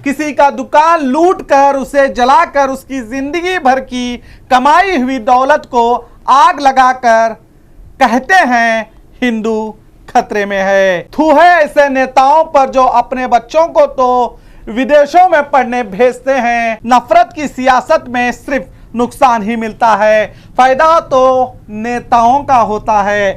किसी का दुकान लूट कर उसे जलाकर उसकी जिंदगी भर की कमाई हुई दौलत को आग लगाकर कहते हैं हिंदू खतरे में है। थू है ऐसे नेताओं पर जो अपने बच्चों को तो विदेशों में पढ़ने भेजते हैं। नफरत की सियासत में सिर्फ नुकसान ही मिलता है, फायदा तो नेताओं का होता है।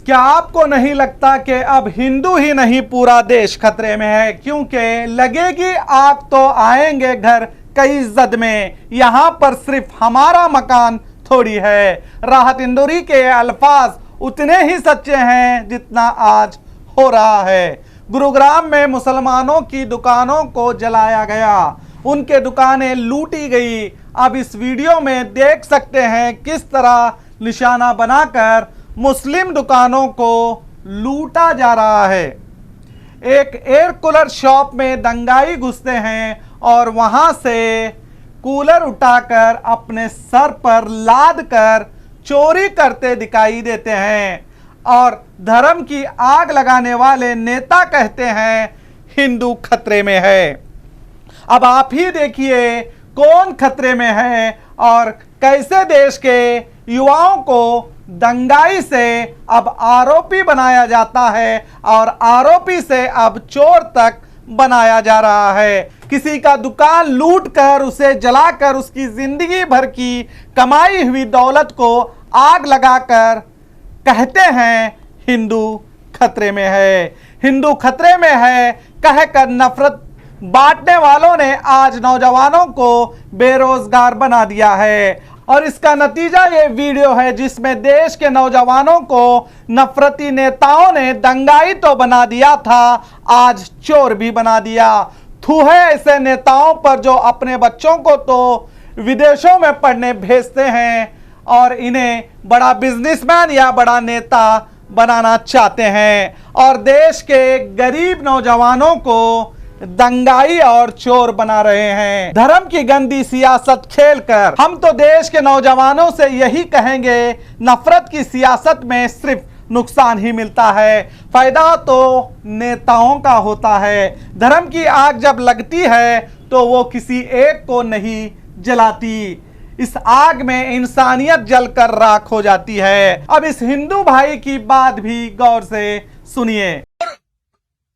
क्या आपको नहीं लगता कि अब हिंदू ही नहीं पूरा देश खतरे में है? क्योंकि लगेगी आग तो आएंगे घर कई जद में, यहां पर सिर्फ हमारा मकान थोड़ी है। राहत इंदौरी के अल्फाज उतने ही सच्चे हैं जितना आज हो रहा है। गुरुग्राम में मुसलमानों की दुकानों को जलाया गया, उनके दुकानें लूटी गई। अब इस वीडियो में देख सकते हैं किस तरह निशाना बनाकर मुस्लिम दुकानों को लूटा जा रहा है। एक एयर कूलर शॉप में दंगाई घुसते हैं और वहां से कूलर उठाकर अपने सर पर लाद कर चोरी करते दिखाई देते हैं और धर्म की आग लगाने वाले नेता कहते हैं हिंदू खतरे में है। अब आप ही देखिए कौन खतरे में है और कैसे देश के युवाओं को दंगाई से अब आरोपी बनाया जाता है और आरोपी से अब चोर तक बनाया जा रहा है। किसी का दुकान लूट कर उसे जलाकर उसकी जिंदगी भर की कमाई हुई दौलत को आग लगाकर कहते हैं हिंदू खतरे में है। हिंदू खतरे में है कहकर नफरत बांटने वालों ने आज नौजवानों को बेरोजगार बना दिया है और इसका नतीजा ये वीडियो है जिसमें देश के नौजवानों को नफरती नेताओं ने दंगाई तो बना दिया था, आज चोर भी बना दिया। थू है ऐसे नेताओं पर जो अपने बच्चों को तो विदेशों में पढ़ने भेजते हैं और इन्हें बड़ा बिजनेसमैन या बड़ा नेता बनाना चाहते हैं और देश के गरीब नौजवानों को दंगाई और चोर बना रहे हैं। धर्म की गंदी सियासत खेलकर हम तो देश के नौजवानों से यही कहेंगे, नफरत की सियासत में सिर्फ नुकसान ही मिलता है, फायदा तो नेताओं का होता है। धर्म की आग जब लगती है तो वो किसी एक को नहीं जलाती, इस आग में इंसानियत जलकर राख हो जाती है। अब इस हिंदू भाई की बात भी गौर से सुनिए।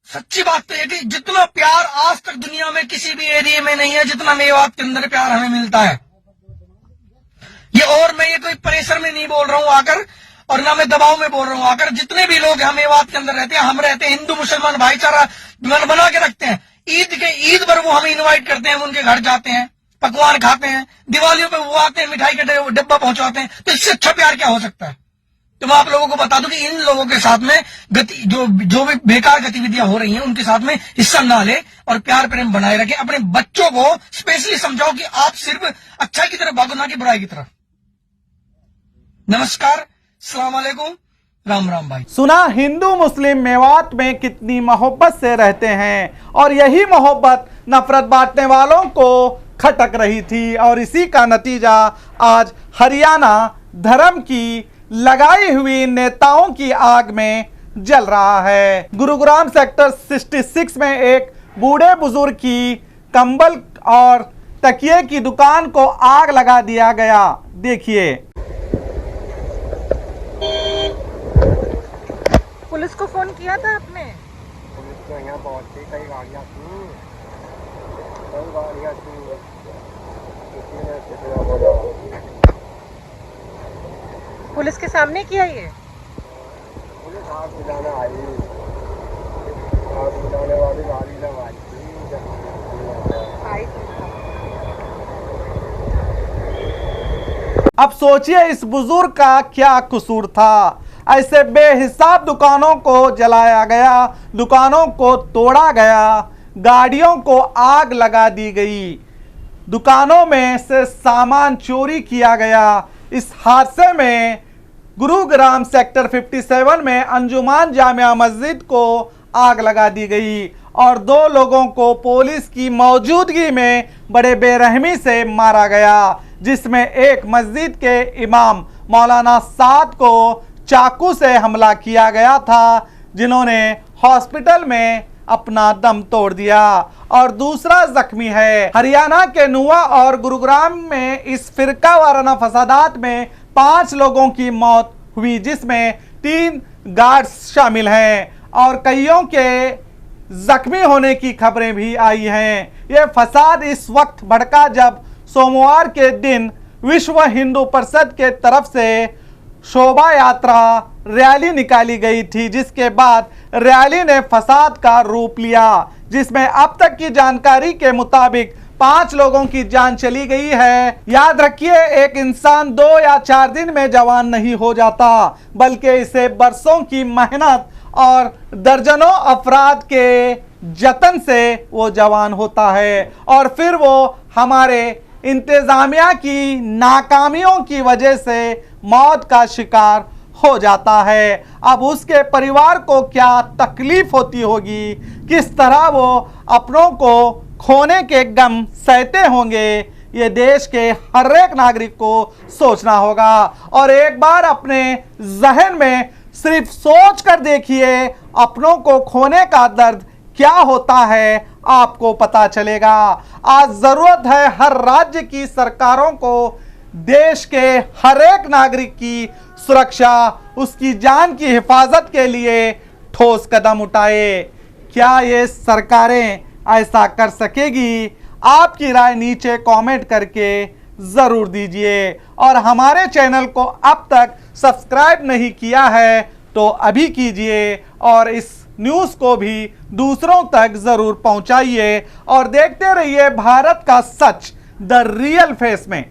सच्ची बात तो ये कि जितना प्यार आज तक दुनिया में किसी भी एरिया में नहीं है जितना मेवात के अंदर प्यार हमें मिलता है। ये और मैं ये कोई प्रेशर में नहीं बोल रहा हूं आकर और ना मैं दबाव में बोल रहा हूं आकर। जितने भी लोग हम मेवात के अंदर रहते हैं, हम रहते हैं हिंदू मुसलमान भाईचारा बना के रखते हैं। ईद पर वो हमें इनवाइट करते हैं, उनके घर जाते हैं, पकवान खाते हैं। दिवालियों पे वो आते हैं, मिठाई का डब्बा पहुंचाते हैं। तो इससे अच्छा प्यार क्या हो सकता है? तो मैं आप लोगों को बता दूं कि इन लोगों के साथ में जो भी बेकार गतिविधियां हो रही हैं उनके साथ में हिस्सा ना ले और प्यार प्रेम बनाए रखें। अपने बच्चों को स्पेशली समझाओ कि आप सिर्फ अच्छाई की तरफ भागो, ना कि बुराई की तरफ। नमस्कार, अस्सलाम वालेकुम, राम राम भाई। सुना हिंदू मुस्लिम मेवात में कितनी मोहब्बत से रहते हैं और यही मोहब्बत नफरत बांटने वालों को खटक रही थी और इसी का नतीजा आज हरियाणा धर्म की लगाई हुई नेताओं की आग में जल रहा है। गुरुग्राम सेक्टर 66 में एक बूढ़े बुजुर्ग की कंबल और तकिए की दुकान को आग लगा दिया गया। देखिए। पुलिस को फोन किया था आपने? पुलिस को यहाँ पहुंची, कई गाड़ियाँ थी, पुलिस के सामने किया ये? पुलिस आग बुझाने आई, आग बुझाने वाली गाड़ी लगाई थी। अब सोचिए इस बुजुर्ग का क्या कसूर था। ऐसे बेहिसाब दुकानों को जलाया गया, दुकानों को तोड़ा गया, गाड़ियों को आग लगा दी गई, दुकानों में से सामान चोरी किया गया। इस हादसे में गुरुग्राम सेक्टर 57 में अंजुमान जामिया मस्जिद को आग लगा दी गई और 2 लोगों को पुलिस की मौजूदगी में बड़े बेरहमी से मारा गया, जिसमें एक मस्जिद के इमाम मौलाना साद को चाकू से हमला किया गया था, जिन्होंने हॉस्पिटल में अपना दम तोड़ दिया और दूसरा जख्मी है। हरियाणा के नुआ और गुरुग्राम में इस फिरका वाराना फसादात में 5 लोगों की मौत हुई, जिसमें 3 गार्ड्स शामिल हैं और कईयों के जख्मी होने की खबरें भी आई हैं। यह फसाद इस वक्त भड़का जब सोमवार के दिन विश्व हिंदू परिषद के तरफ से शोभा यात्रा रैली निकाली गई थी, जिसके बाद रैली ने फसाद का रूप लिया, जिसमें अब तक की जानकारी के मुताबिक 5 लोगों की जान चली गई है। याद रखिए, एक इंसान 2 या 4 दिन में जवान नहीं हो जाता, बल्कि इसे बरसों की मेहनत और दर्जनों अफराद के जतन से वो जवान होता है और फिर वो हमारे इंतजामिया की नाकामियों की वजह से मौत का शिकार हो जाता है। अब उसके परिवार को क्या तकलीफ होती होगी, किस तरह वो अपनों को खोने के गम सहते होंगे, ये देश के हर एक नागरिक को सोचना होगा। और एक बार अपने जहन में सिर्फ सोच कर देखिए, अपनों को खोने का दर्द क्या होता है, आपको पता चलेगा। आज जरूरत है हर राज्य की सरकारों को देश के हर एक नागरिक की सुरक्षा, उसकी जान की हिफाजत के लिए ठोस कदम उठाए। क्या ये सरकारें ऐसा कर सकेगी? आपकी राय नीचे कमेंट करके जरूर दीजिए और हमारे चैनल को अब तक सब्सक्राइब नहीं किया है तो अभी कीजिए और इस न्यूज़ को भी दूसरों तक जरूर पहुंचाइए और देखते रहिए भारत का सच द रियल फेस में।